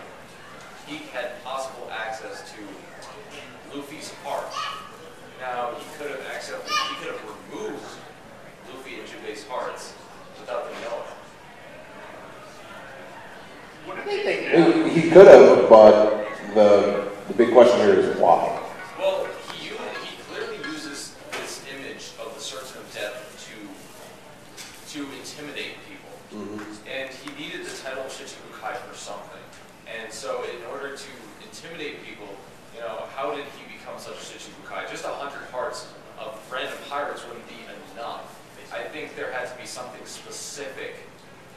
he had possible access to Luffy's heart. Now, he could have removed Luffy and Jinbei's hearts without them knowing. He could have, but the big question here is why. Well, he clearly uses this image of the Serpent of Death to intimidate people. And he needed the title of Shichibukai for something. And so in order to intimidate people, how did he become such a Shichibukai? Just 100 hearts of random pirates wouldn't be enough. I think there had to be something specific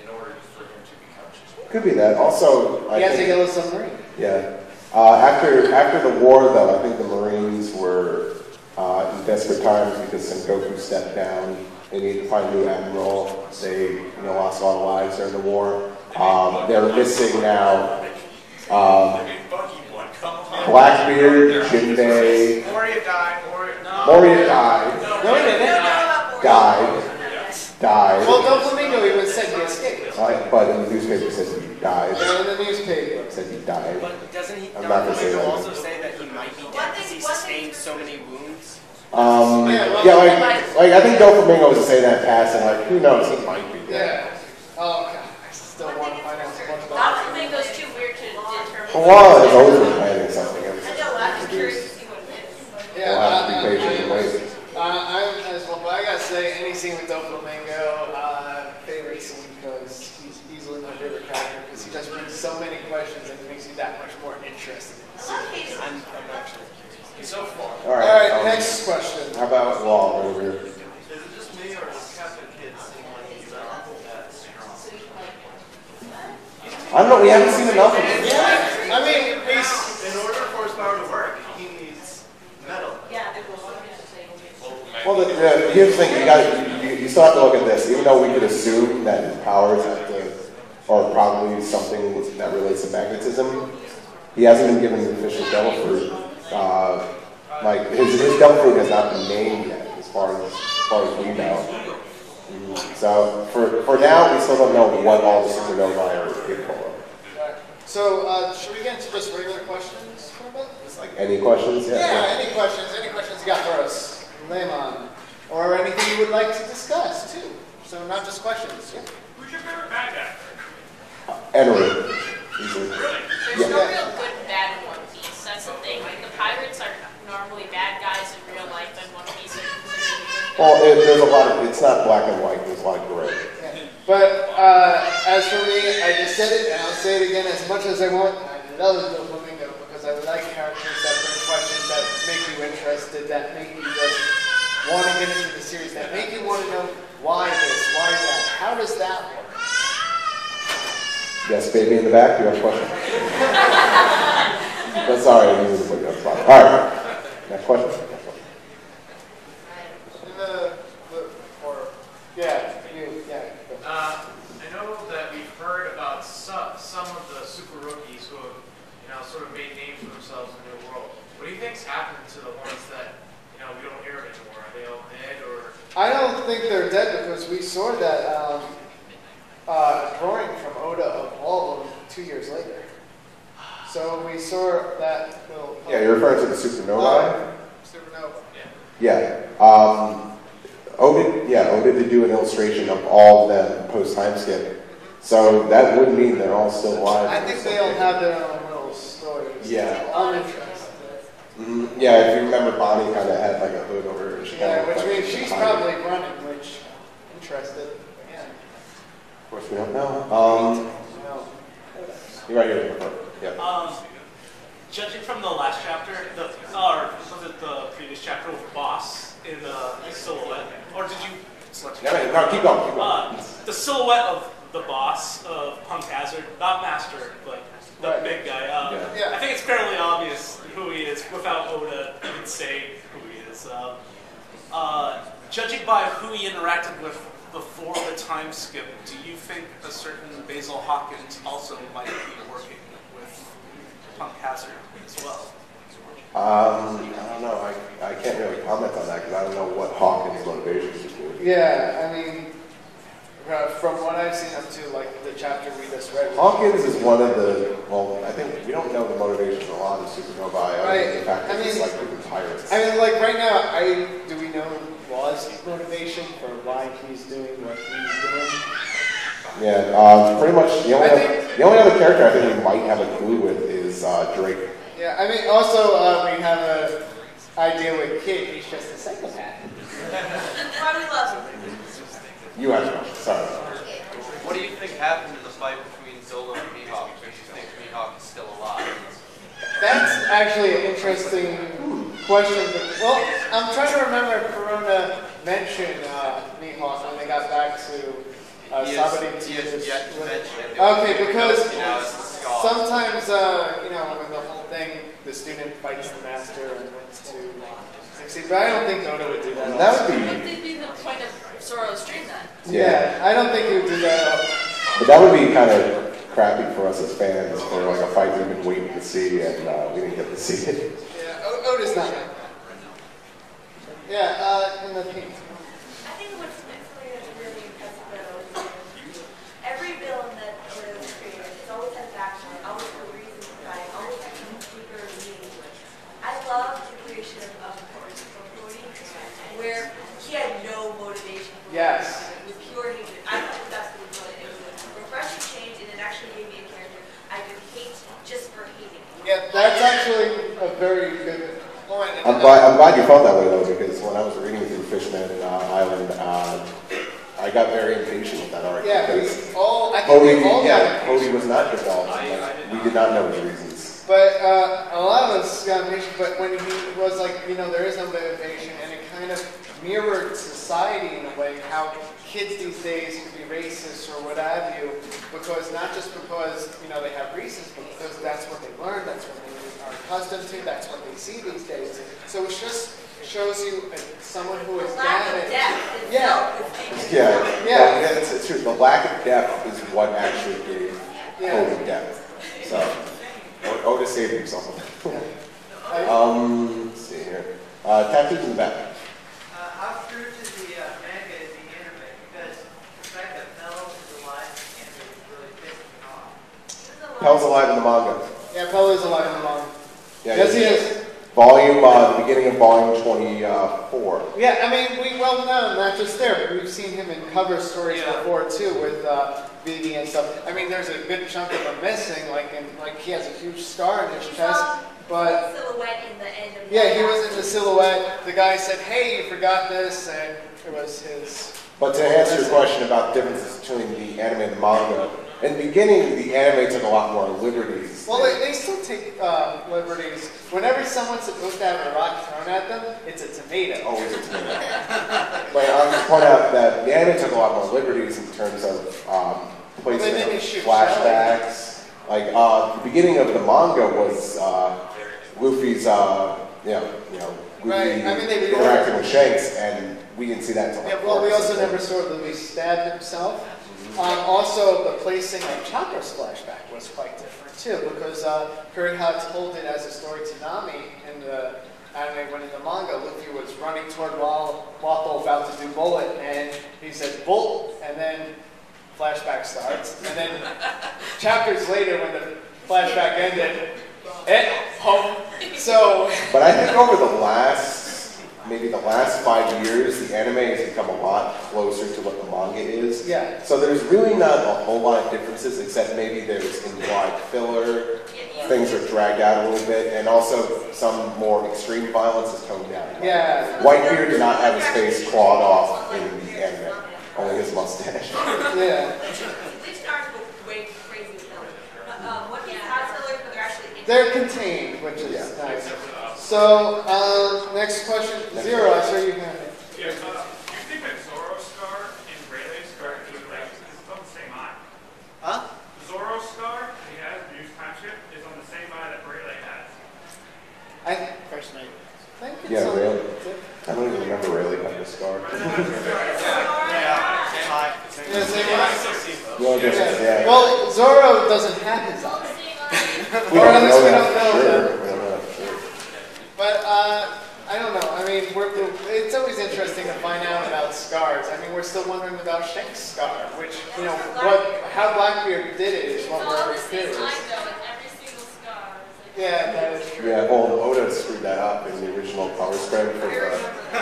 in order for him to become Shichibukai. Could be that. Also, He has to get a submarine. Yeah. After the war, though, I think the Marines were in desperate times because Sengoku stepped down. They needed to find a new admiral. They lost a lot of lives during the war. They're missing now Blackbeard, Jinbei. Moria died. Moria died. No, he didn't. Died. Well, Doflamingo even said he escaped. But in the newspaper says he died. Yeah, in the newspaper. Said he died. But doesn't he I'm not gonna say that. also say that he might be dead because he sustained so many wounds? Yeah, like I think Doflamingo was saying that passing, like who knows, he might be dead. Yeah. Oh, God. I still want to find out so much about Dr. Mingo's too weird to determine. For a while, I've always been planning something. I know, I'm just curious to see what it is. Yeah, We'll have to be patient and wait. I'm as well, but I gotta say, any scene with Doflamingo, favorite scene because he's easily my favorite character because he just brings so many questions and it makes you that much more interested in the series. I'm actually curious. He's so far. All All right. right, next question. How about Wall over here? Is it just me or does Captain Kidd seem like he's that strong? I don't know. We haven't seen enough of him. I mean, In order for his power to work, he needs metal. Yeah. Well, here's the thing. You still have to look at this. Even though we could assume that his powers are probably something that relates to magnetism, he hasn't been given the official devil fruit. Like his devil fruit has not been named yet, as far as we know. So for now, we still don't know what all the supernovae are capable of. So, should we get into just regular questions for a bit? Like any questions? Yeah, any questions you got for us? Lemon. Or anything you would like to discuss, too. So, not just questions. Yeah. Who's your favorite bad guy? Entered. Easily. There's no real good and bad in One Piece. That's the thing. Like the pirates are normally bad guys in real life, and One Piece are considered good. Well, there's a lot of. It's not black and white. There's a lot of gray. Yeah. But, as for me, I just said it, and I'll say it again as much as I want. I love Doflamingo because I like characters that bring questions that make you interested, that make you just want to get into the series, that make you want to know why this, why that, how does that work? Yes, baby in the back. You have a question? No, sorry, I didn't put you on the spot. All right. Next question. I know that we've heard about some of the super rookies who have, sort of made names for themselves in the new world. What do you think's happened to the ones that, we don't hear of anymore? Are they all dead or? I don't think they're dead because we saw that drawing from Oda of all of them 2 years later. So we saw that little. Yeah, you're referring to the supernovae? Supernova. Yeah. Oda did do an illustration of all of them post time skip. So that would mean they're all still alive. I think they all have their own little stories. Yeah. I'm interested. Yeah, if you remember, Bonnie kind of had like a hood over her. Yeah, which means she's probably running, which interested. Yeah. Of course, we don't know. You're right here. Yeah. Judging from the last chapter, or was it the previous chapter with Boss in the silhouette, or did you select? No, keep going. Keep going. The silhouette of the boss of Punk Hazard, not Master, but the big guy. Yeah. I think it's fairly obvious who he is without Oda even saying who he is. Judging by who he interacted with before the time skip, do you think a certain Basil Hawkins also might be working with Punk Hazard as well? I don't know. I can't really comment on that because I don't know what Hawkins' motivations would be. Yeah, I mean, from what I've seen up to like the chapter we just read. Hawkins is one of the, I think we don't know the motivations of a lot of supernovae. Right. The fact that I it's mean- like freaking pirates. I mean, like right now, do we know Law's motivation for why he's doing what he's doing? Yeah, pretty much the only, I think- the only other character I think we might have a clue with is Drake. Yeah, I mean, also we have an idea with Kid. He's just a psychopath. Probably loves him. You have to know. Sorry. What do you think happened in the fight between Zolo and Mihawk? Do you think Mihawk is still alive? That's actually an interesting question. Well, I'm trying to remember if Corona mentioned Mihawk when they got back to Sabadine. He has yet to mention it. Okay, because it's the skull. sometimes, when the whole thing, the student fights the master and wants to succeed, but I don't think Oda would do that. That would What be, would be the point of Zoro's dream then? Yeah, I don't think he would do that. but that would be kind of crappy for us as fans for like a fight we've been waiting to see and we didn't get to see it. Yeah, Oda's not. Yeah, in the pink. I think what's really impressive about Oda is every villain that Oda has created, it's always had backstory, always had a reason behind, always had some deeper meaning to it. I love the creation of Cody. Yes. With pure hatred. I thought that's what it was. It was a refreshing change, and it actually gave me a character I could hate just for hating. Yeah, that's actually a very good point. I'm glad you felt that way though, because when I was reading through Fishman Island, I got very impatient with that arc. Yeah, because I think we all got Cody was not involved. We did not know the reasons. But a lot of us got impatient, but when he was like, there is no motivation, and it kind of mirrored society in a way, how kids these days can be racist or what have you, because not just because, they have reasons, but because that's what they learn, that's what they are accustomed to, that's what they see these days. So it just shows you someone who is damaged. Yeah, it's true. The lack of depth is what actually gave Cody depth. So, Oda saved himself. Let's see here. Tattoos in the back. How true to the manga is the anime? Because the fact that Pell is alive in the anime is really pissing me off. Pell's alive in the manga. Yeah, Pell is alive in the manga. Yeah, yes, he is. The beginning of volume 24. Yeah, we well know, not just there, but we've seen him in cover stories before too, with Vivi and stuff. There's a good chunk of him missing, like he has a huge scar in his chest. But silhouette in the end of the he was in the silhouette. The guy said, "Hey, you forgot this," and it was his. But to answer your question about differences between the anime and the manga, in the beginning, the anime took a lot more liberties. Well, they still take liberties. Whenever someone's supposed to have a rock thrown at them, it's a tomato. Always a tomato. But I'll just point out that the anime took a lot more liberties in terms of placement of flashbacks. Like the beginning of the manga was Luffy's, Luffy interacting with Shanks, and we didn't see that until. Well, we also never saw Luffy stab himself. Also, the placing of Chopper's flashback was quite different too, because Kuriha told it as a story to Nami in the anime. When in the manga, Luffy was running toward Wappo about to do bullet, and he said "Bolt," and then flashback starts, and then chapters later, when the flashback ended, home. So. But I think over the last 5 years, the anime has become a lot closer to what the manga is. Yeah. So there's really not a whole lot of differences, except maybe there's implied filler, things are dragged out a little bit, and also some more extreme violence is toned down. Yeah. Whitebeard did not have his face clawed off in the anime, only his mustache. Yeah. These stars go way crazy with them. What these house fillers, but they're actually They're contained, which is nice. So, next question. Zero, I saw you have it. Yeah, do you think that Zoro's scar and Rayleigh's scar is on the same eye? Huh? Zoro's scar he has, the Use Time Ship, is on the same eye that Rayleigh has. I personally think it's Yeah, on really? I don't even remember Rayleigh having a scar. Yeah. Well, Zoro doesn't have his eye. We don't know that. But I don't know. It's always interesting to find out about scars. We're still wondering about Shank's scar, which how Blackbeard did it is what we're curious. Yeah, that is true. Yeah, well, Oda screwed that up in the original power spread for the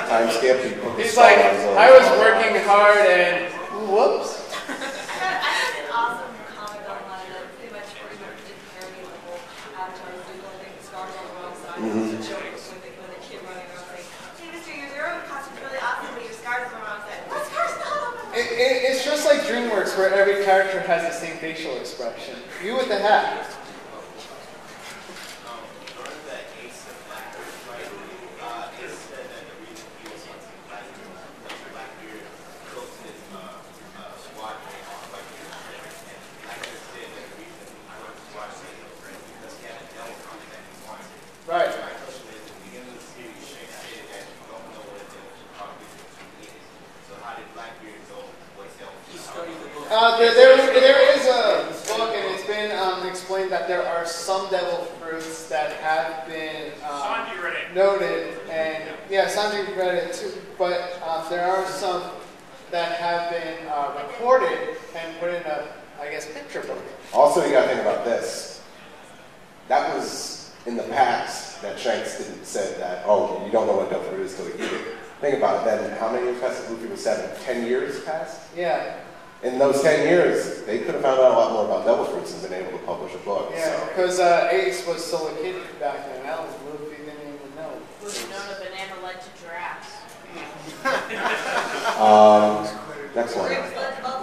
time skip. He's like, I was working hard and whoops. I had an awesome comment online that pretty much did parody the whole Avatar doing the scars on the wrong side. It's a joke when the kid running around saying, "Hey, Mr. Your costume's really awesome, but your scars on the wrong side." My scar's not on the wrong side. It's just like DreamWorks, where every character has the same facial expression. You with the hat. Right. There is a book, and it's been explained that there are some devil fruits that have been noted, and yeah, Sanji read it too. But there are some that have been recorded and put in a, picture book. Also, you got to think about this. That was in the past that Shanks didn't said that. Oh, you don't know what devil fruit is till you eat it. think about it. Then how many years passed? Luffy was 7. 10 years passed. Yeah. In those 10 years, they could have found out a lot more about Devil Fruits and been able to publish a book. Yeah, because Ace was still a kid back then. That was Luffy didn't even know. Would have known a banana led to giraffes. Next one.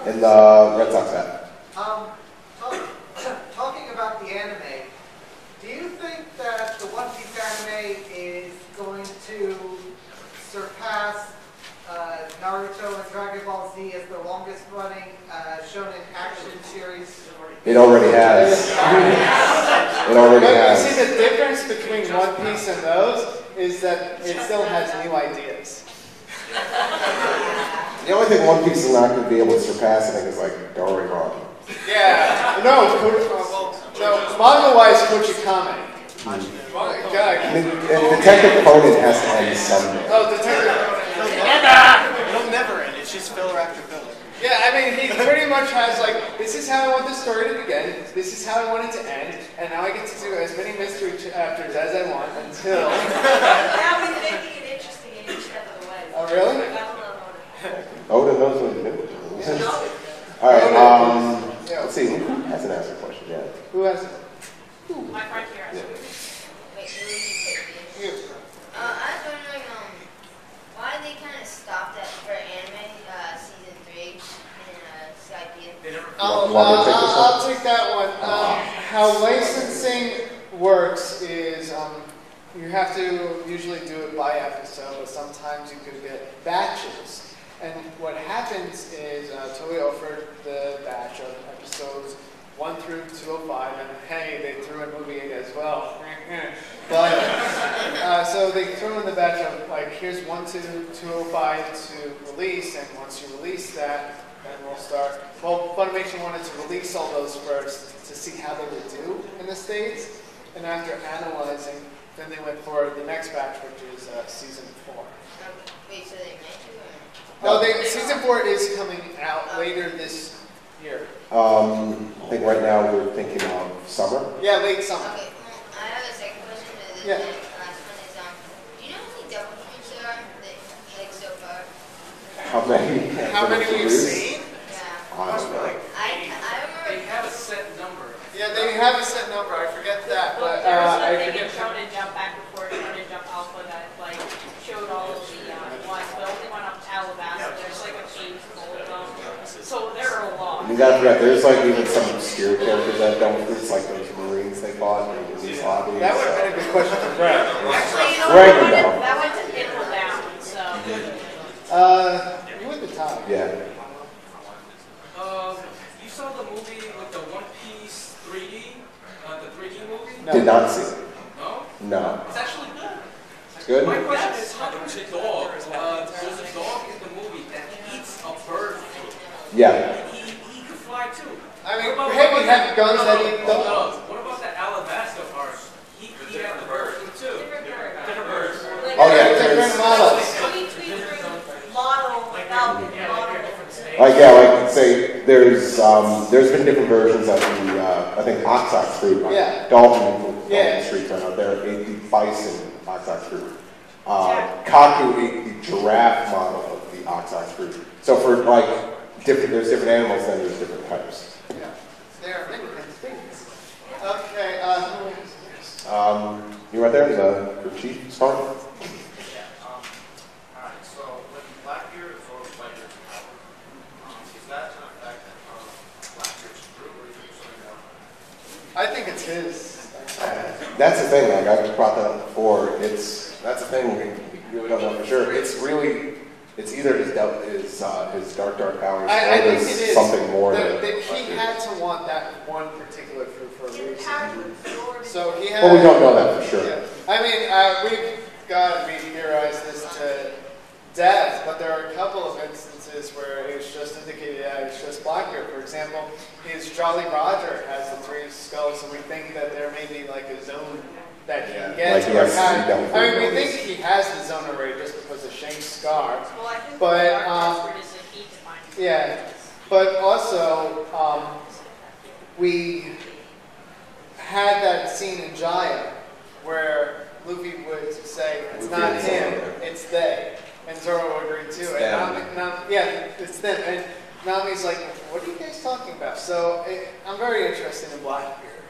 In the Red Sox hat. Talking about the anime, do you think that the One Piece anime is going to surpass Naruto and Dragon Ball Z as the longest running shonen action series? It already has. It already has. You see, the difference between One Piece and those is that it still has new ideas. The only thing One Piece is not going to be able to surpass, I think, is like Doraemon. Yeah. No, manga-wise, Kochikame. And Detective Conan has to end someday. Oh, Detective Conan. It'll never end. It's just filler after filler. Yeah, I mean, he pretty much has like, this is how I want the story to begin, this is how I want it to end, and now I get to do as many mystery chapters as I want until... Now he's making it interesting in each step of the way. Oh, really? Oda knows what to do. All right, let's see, who hasn't asked a question yet? Who has it? My friend here has Wait, who did you take? You. I was wondering, why they kind of stopped at for anime season 3 in Skype. I'll take that one. How licensing works is you have to usually do it by episode, but sometimes you could get batches. And what happens is Toei offered the batch of episodes 1 through 205, and hey, they threw in movie 8 as well. But so they threw in the batch of like, here's 1 to 205 to release, and once you release that, then we'll start. Well, Funimation wanted to release all those first to see how they would do in the States, and after analyzing, then they went for the next batch, which is season 4. Wait, so they meant to? No, season 4 is coming out later this year. I think right now we're thinking of summer. Yeah, late summer. Okay, well, I have a second question. Yeah. The last one is, do you know how many Devil Fruits there are that you like so far? How many? How many we've seen? Yeah. I remember. They have a set number. Yeah, they have a set number. I forget that, but there was I something in forget. Shonen Jump back before Shonen Jump Alpha that like showed all of the ones, but only went up to Alabasta. There's like a page full of them, so there are a lot. You gotta forget, there's like even some obscure characters that don't fruits, like those Marines they fought in these lobbies. That would have been a good question for Greg. Actually, you know, Greg would know. that went to Nickel down, so. You at the top. Yeah. You saw the movie with the One Piece 3D, the 3D movie? No. Did not see it. No? No. It's actually good. It's good? My question is, how come the dog, there's a dog in the movie that eats a bird fruit? Yeah. He could fly too. I mean, hey, we have guns that eat dogs. What about the Alabasta part? He had the bird fruit too. Different birds. Oh yeah, Different there's, models. Model without model. like yeah, like say there's been different versions of the I think ox fruit. Yeah. Dalton Yeah. Street turned out there ate the bison ox fruit. Kaku ate the giraffe model of the ox fruit. So for like there's different animals, then there's different types. Yeah. There are many things. Okay. You right there, the chief start. Alright, so when Blackbeard absorbs Whitebeard's power, is that an effect of Blackbeard's fruit, or is it something else? I think it's his. That's the thing, like I've brought that up before, that's the thing, we really don't know for sure. It's either his dark powers, I or think there's it is. something more He had to want that one particular fruit for a reason. So he had. Well, we don't know that for sure. Yeah. I mean, we theorized this to death, but there are a couple of instances where it's just indicated that it's just Blackbeard. For example, his Jolly Roger has the 3 skulls, so we think that there may be like a zone that he gets. Like he has I mean, we think he has the zone already just because of Shank's scar. Well, I think But, the dark word is a heat defined. Yeah, but also we had that scene in Jaya where Luffy would say, it's not him, it's they. And Zoro agreed too. And yeah, it's them. And Nami's like, what are you guys talking about? So I'm very interested in Blackbeard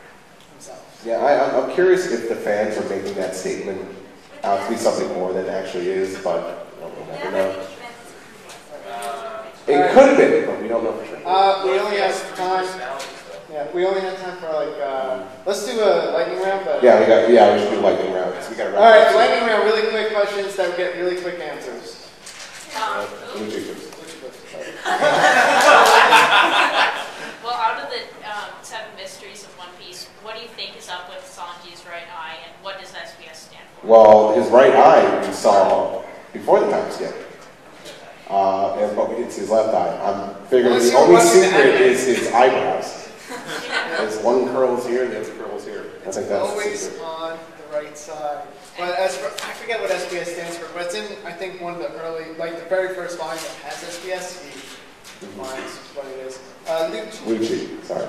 himself. Yeah, I'm curious if the fans are making that statement out to be something more than it actually is, but we'll never know. It could have been, but we don't know for sure. We only have time. Yeah, we only have time for let's do a lightning round. But we should do lightning round. So we got all right, lightning round. Really quick questions that will get really quick answers. Well, out of the 7 mysteries of One Piece, what do you think is up with Sanji's right eye, and what does SBS stand for? Well, his right eye we saw before the time skip. But we didn't see his left eye. I'm figuring the only secret is his eyebrows. There's one curl is here and the other curl is here. I think that's always on the right side. But as for, I forget what SBS stands for, but it's in, I think, one of the early, like the very first volume that has SBS. He defines what it is. Lucci, sorry.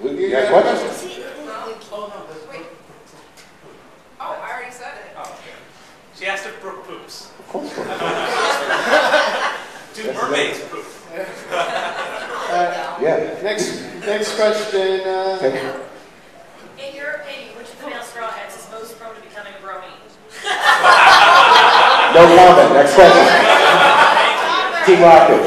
You got got questions? Wait. Oh, I already said it. Oh, okay. She asked if Brooke poops. Of course. Do mermaids poop? Yeah. Next question. In your opinion, which of the male straw hats is most prone to becoming a brony? No comment. Next question. Team Rocket.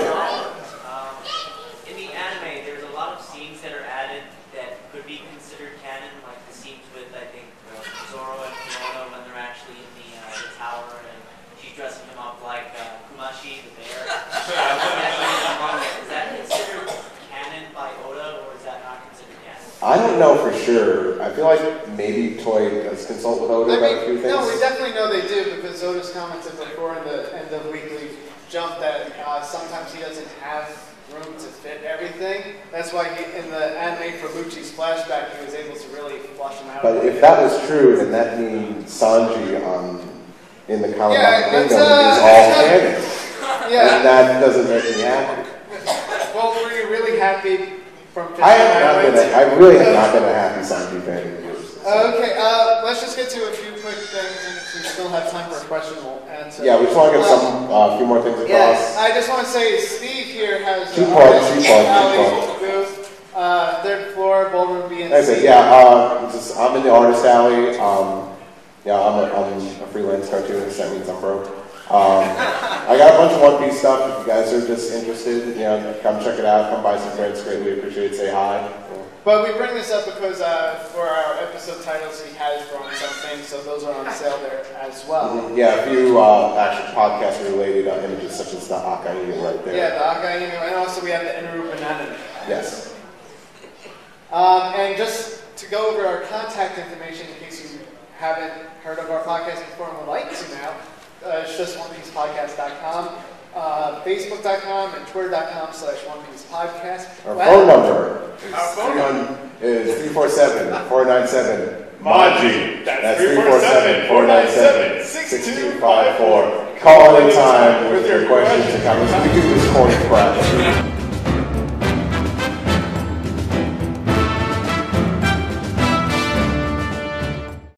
In the anime, there's a lot of scenes that are added that could be considered canon, like the scenes with, I think, Zoro and Kimono when they're actually in the tower and she's dressing him up like Kumashi, the bear. Is that considered canon by Oda, or is that not considered canon? I don't know for sure. I feel like maybe Toei does consult with Oda about a few things. No, we definitely know they do because Oda's commented before in the end of Weekly Jump that sometimes he doesn't have room to fit everything. That's why in the anime for Lucci's flashback, he was able to really flush him out. But if that was true, then that means Sanji in the Kawaii Kingdom is all canon. Yeah. And that doesn't make me happy. Well, were you really happy from I really have not been a happy Sanji fan in years. Okay, let's just get to a few quick things, and if we still have time for a question, we'll answer. Yeah, we just want to get a few more things across. Yes, I just want to say Steve here has Two plugs. booth, 3rd floor, ballroom B and That's C. it. Yeah, I'm in the artist alley. Yeah, I'm a freelance cartoonist. That means I'm broke. I got a bunch of One Piece stuff. If you guys are just interested, come check it out. Come buy some prints. Greatly appreciate it. Say hi. But we bring this up because for our episode titles, he has drawn something, so those are on sale there as well. Yeah, a few actual podcast-related images, such as the Akainu right there. Yeah, the Akainu, and also we have the Enaru Banana. Yes. And just to go over our contact information, in case you haven't heard of our podcast before and would like to now, it's just OnePiecePodcast.com, Facebook.com, and Twitter.com/OnePiecePodcast. Our phone number is 347-497-MAJI. That's 347-497-6254. Call anytime. We're